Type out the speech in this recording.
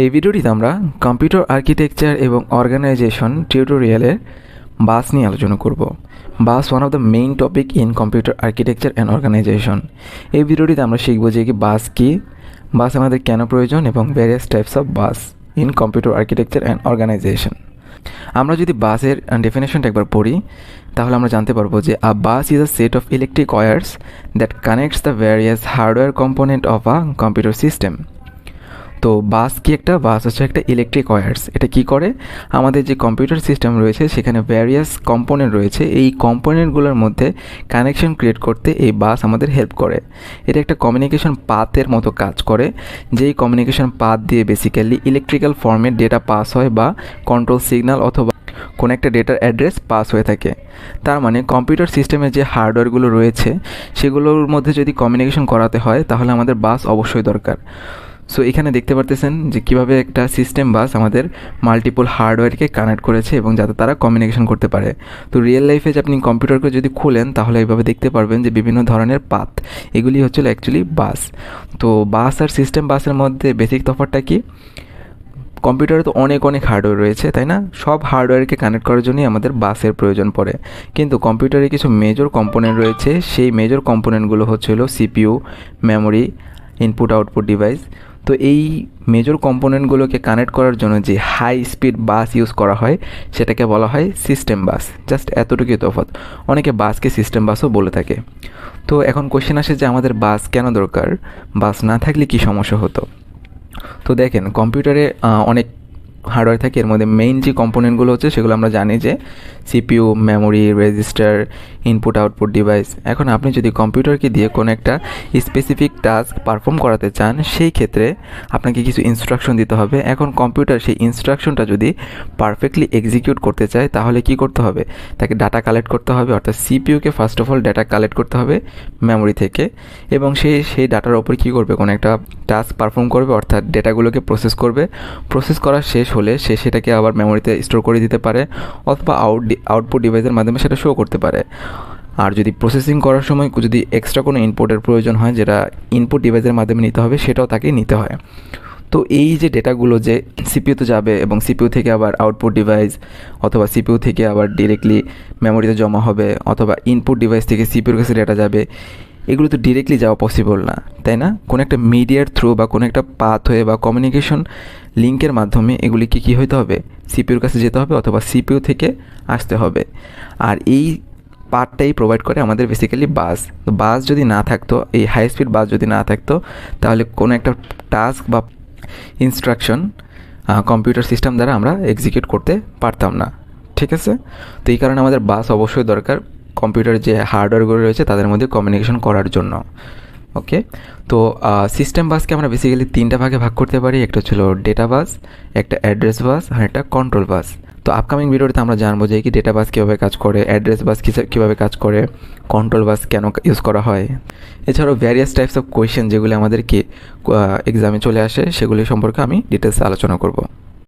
এই ভিডিওটিতে আমরা কম্পিউটার আর্কিটেকচার এবং অর্গানাইজেশন টিউটোরিয়ালের বাস নিয়ে আলোচনা করব। Bus one of the main topic in computer architecture and organization. এই ভিডিওটিতে আমরা শিখব যে কি বাস কি, বাস আমাদের কেন প্রয়োজন এবং various types of bus in computer architecture and organisation. আমরা যদি বাসের ডেফিনেশনটা একবার পড়ি তাহলে আমরা জানতে পারবো যে a bus is a set of electric wires that connects the various hardware component of a computer system. তো বাস কি একটা বাস হচ্ছে একটা ইলেকট্রিক ওয়্যার্স। এটা কি করে, আমাদের যে কম্পিউটার সিস্টেম রয়েছে সেখানে ভ্যারিয়াস কম্পোনেন্ট রয়েছে, এই কম্পোনেন্টগুলোর মধ্যে কানেকশন ক্রিয়েট করতে এই বাস আমাদের হেল্প করে। এটা একটা কমিউনিকেশন পাথের মতো কাজ করে, যেই কমিউনিকেশন পাথ দিয়ে বেসিক্যালি ইলেকট্রিক্যাল ফর্মে ডেটা পাস হয় বা কন্ট্রোল সিগন্যাল অথবা কোনো একটা ডেটার অ্যাড্রেস পাস হয়ে থাকে। তার মানে কম্পিউটার সিস্টেমে যে হার্ডওয়্যারগুলো রয়েছে সেগুলোর মধ্যে যদি কমিউনিকেশন করাতে হয় তাহলে আমাদের বাস অবশ্যই দরকার। সো এখানে দেখতে পারতেছেন যে কীভাবে একটা সিস্টেম বাস আমাদের মাল্টিপল হার্ডওয়্যারকে কানেক্ট করেছে এবং যাতে তারা কমিউনিকেশন করতে পারে। তো রিয়েল লাইফে যে আপনি কম্পিউটারকে যদি খুলেন তাহলে এইভাবে দেখতে পারবেন যে বিভিন্ন ধরনের পাথ, এগুলি হচ্ছিল অ্যাকচুয়ালি বাস। তো বাস আর সিস্টেম বাসের মধ্যে বেসিক তফাৎটা কি, কম্পিউটারে তো অনেক হার্ডওয়্যার রয়েছে, তাই না? সব হার্ডওয়্যারকে কানেক্ট করার জন্যই আমাদের বাসের প্রয়োজন পড়ে। কিন্তু কম্পিউটারে কিছু মেজর কম্পোনেন্ট রয়েছে, সেই মেজর কম্পোনেন্টগুলো হচ্ছিল CPU, memory, input output device. তো এই মেজর কম্পোনেন্টগুলোকে কানেক্ট করার জন্য যে হাই স্পিড বাস ইউজ করা হয় সেটাকে বলা হয় সিস্টেম বাস। জাস্ট এতটুকুই তফাৎ, অনেকে বাসকে সিস্টেম বাসও বলে থাকে। তো এখন কোশ্চেন আসে যে আমাদের বাস কেন দরকার, বাস না থাকলে কি সমস্যা হতো। তো দেখেন, কম্পিউটারে অনেক হার্ডওয়্যার থাকে, এর মধ্যে মেইন যে কম্পোনেন্টগুলো হচ্ছে সেগুলো আমরা জানি যে CPU, memory, register, input output device. এখন আপনি যদি কম্পিউটারকে দিয়ে কোনো একটা স্পেসিফিক টাস্ক পারফর্ম করাতে চান সেই ক্ষেত্রে আপনাকে কিছু ইনস্ট্রাকশন দিতে হবে। এখন কম্পিউটার সেই ইনস্ট্রাকশনটা যদি পারফেক্টলি এক্সিকিউট করতে চায় তাহলে কি করতে হবে, তাকে ডাটা কালেক্ট করতে হবে, অর্থাৎ সিপিইউকে first of all data collect করতে হবে মেমোরি থেকে, এবং সেই ডাটার ওপর কী করবে, কোনো একটা টাস্ক পারফর্ম করবে, অর্থাৎ ডেটাগুলোকে প্রসেস করবে। প্রসেস করা শেষ হলে সে সেটাকে আবার মেমোরিতে স্টোর করে দিতে পারে অথবা আউটপুট ডিভাইসের মাধ্যমে সেটা শো করতে পারে। আর যদি প্রসেসিং করার সময় যদি এক্সট্রা কোনো ইনপুটের প্রয়োজন হয় যেটা ইনপুট ডিভাইসের মাধ্যমে নিতে হবে, সেটাও তাকে নিতে হয়। তো এই যে ডেটাগুলো যে সিপিইউতে যাবে এবং সিপিইউ থেকে আবার আউটপুট ডিভাইস অথবা সিপিইউ থেকে আবার ডিরেক্টলি মেমোরিতে জমা হবে অথবা ইনপুট ডিভাইস থেকে সিপিইউর কাছে ডেটা যাবে, এগুলো তো ডিরেক্টলি যাওয়া পসিবল না, তাই না? কোনো একটা মিডিয়ার থ্রু বা কোনো একটা পাথ হয়ে বা কমিউনিকেশন লিঙ্কের মাধ্যমে এগুলিকে কী হইতে হবে, সিপিইউর কাছে যেতে হবে অথবা সিপিইউ থেকে আসতে হবে। আর এই পার্টটাই প্রোভাইড করে আমাদের বেসিক্যালি বাস। তো বাস যদি না থাকতো, এই হাই স্পিড বাস যদি না থাকতো তাহলে কোনো একটা টাস্ক বা ইনস্ট্রাকশন কম্পিউটার সিস্টেম দ্বারা আমরা এক্সিকিউট করতে পারতাম না, ঠিক আছে? তো এই কারণে আমাদের বাস অবশ্যই দরকার কম্পিউটার যে হার্ডওয়্যারগুলো রয়েছে তাদের মধ্যে কমিউনিকেশন করার জন্য। ওকে, তো সিস্টেম বাসকে আমরা বেসিক্যালি তিনটা ভাগে ভাগ করতে পারি। একটা ছিল ডেটা বাস, একটা অ্যাড্রেস বাস আর একটা কন্ট্রোল বাস। তো আপকামিং ভিডিওতে আমরা জানবো যে কি ডেটা বাস কীভাবে কাজ করে, অ্যাড্রেস বাস কীভাবে কাজ করে, কন্ট্রোল বাস কেন ইউজ করা হয়। এছাড়াও ভ্যারিয়াস টাইপস অফ কোয়েশ্চেন যেগুলি আমাদেরকে এক্সামে চলে আসে সেগুলি সম্পর্কে আমি ডিটেলসে আলোচনা করব।